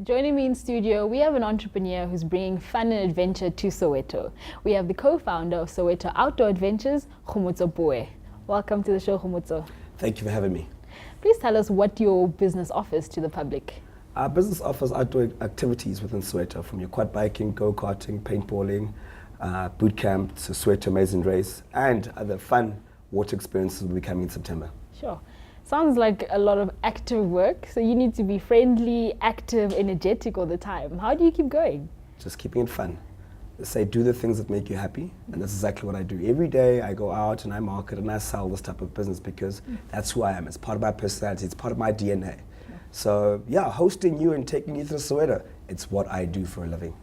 Joining me in studio, we have an entrepreneur who's bringing fun and adventure to Soweto. We have the co-founder of Soweto Outdoor Adventures, Kgomotso Pooe. Welcome to the show, Kgomotso. Thank you for having me. Please tell us what your business offers to the public. Our business offers outdoor activities within Soweto, from your quad biking, go-karting, paintballing, boot camp to Soweto Amazing Race, and other fun water experiences will be coming in September. Sure. Sounds like a lot of active work, so you need to be friendly, active, energetic all the time. How do you keep going? Just keeping it fun. They say do the things that make you happy, and that's exactly what I do. Every day I go out and I market and I sell this type of business because that's who I am. It's part of my personality, it's part of my DNA. So yeah, hosting you and taking you through Soweto, it's what I do for a living.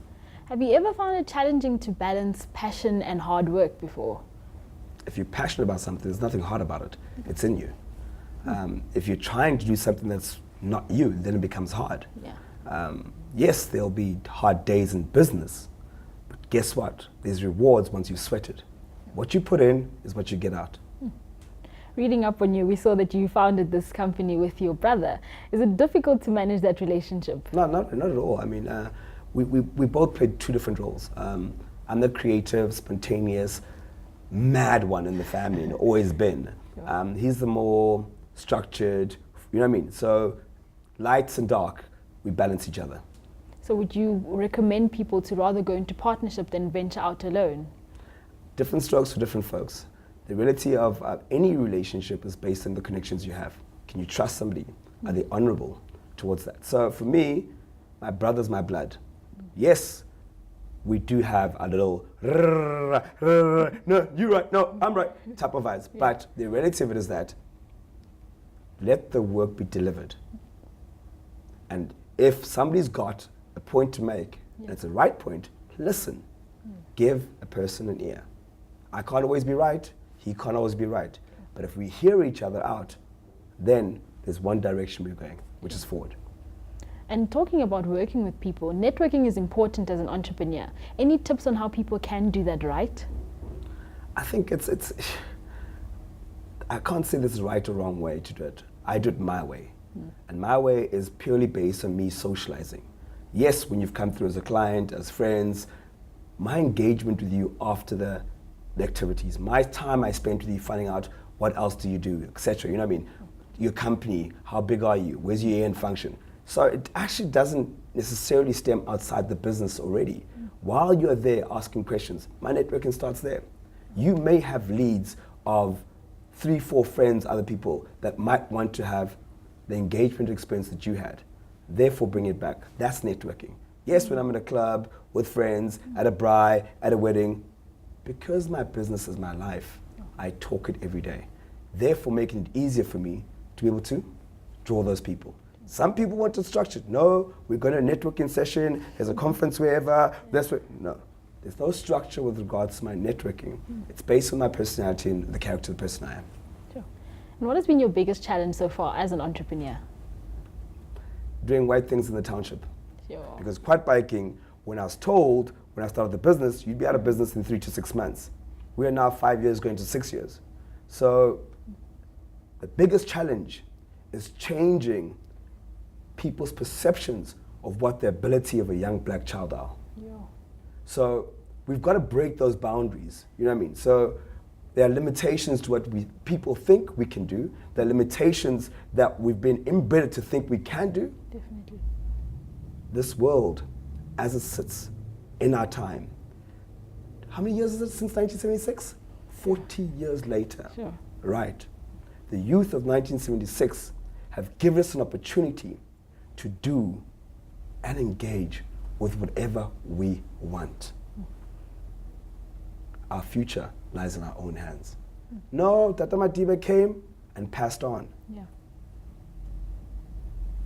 Have you ever found it challenging to balance passion and hard work before? If you're passionate about something, there's nothing hard about it. It's in you. If you're trying to do something that's not you, then it becomes hard. Yeah. Yes, there'll be hard days in business, but guess what? There's rewards once you sweat it. What you put in is what you get out. Reading up on you, we saw that you founded this company with your brother. Is it difficult to manage that relationship? No, not at all. I mean, we both played two different roles. I'm the creative, spontaneous, mad one in the family, and always been. He's the more structured, you know what I mean? So lights and dark, we balance each other. So would you recommend people to rather go into partnership than venture out alone? Different strokes for different folks. The reality of any relationship is based on the connections you have. Can you trust somebody? Are they honorable towards that? So for me, my brother's my blood. Yes, we do have a little no, you're right, no, I'm right type of vibes. But the reality of it is that let the work be delivered. And if somebody's got a point to make, and it's the right point, listen. Give a person an ear. I can't always be right, he can't always be right. But if we hear each other out, then there's one direction we're going, which is forward. And talking about working with people, networking is important as an entrepreneur. Any tips on how people can do that right? I think I can't say this is right or wrong way to do it. I do it my way. And my way is purely based on me socializing. Yes, when you've come through as a client, as friends, my engagement with you after the activities, my time I spent with you finding out what else do you do, etc. You know what I mean? Your company, how big are you? Where's your year-end function? So it actually doesn't necessarily stem outside the business already. While you're there asking questions, my networking starts there. You may have leads of 3, 4 friends, other people that might want to have the engagement experience that you had. Therefore, bring it back. That's networking. Yes, when I'm in a club with friends, at a braai, at a wedding, because my business is my life, I talk it every day. Therefore, making it easier for me to be able to draw those people. Some people want it structured. No, we're going to a networking session, there's a conference wherever, that's what, no. There's no structure with regards to my networking. It's based on my personality and the character of the person I am. Sure. And what has been your biggest challenge so far as an entrepreneur? Doing right things in the township. Sure. Because quad biking, when I was told, when I started the business, you'd be out of business in 3 to 6 months. We are now 5 years going to 6 years. So the biggest challenge is changing people's perceptions of what the ability of a young black child are. Yeah. So we've got to break those boundaries, you know what I mean? So there are limitations to what people think we can do. There are limitations that we've been embedded to think we can do. Definitely. This world, as it sits in our time, how many years is it since 1976? 40 years later. Sure. Right. The youth of 1976 have given us an opportunity to do and engage with whatever we want. Our future lies in our own hands. No, Tata Madiba came and passed on. Yeah.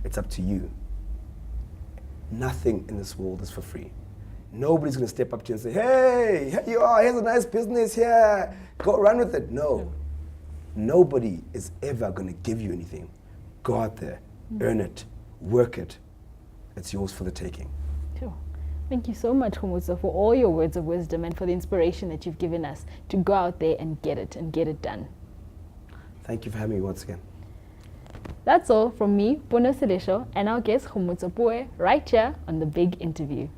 It's up to you. Nothing in this world is for free. Nobody's going to step up to you and say, hey, here you are, here's a nice business here, go run with it. No. Nobody is ever going to give you anything. Go out there, earn it, work it. It's yours for the taking. Sure. Thank you so much, Kgomotso, for all your words of wisdom and for the inspiration that you've given us to go out there and get it done. Thank you for having me once again. That's all from me, Puno, and our guest Kgomotso Pooe, right here on The Big Interview.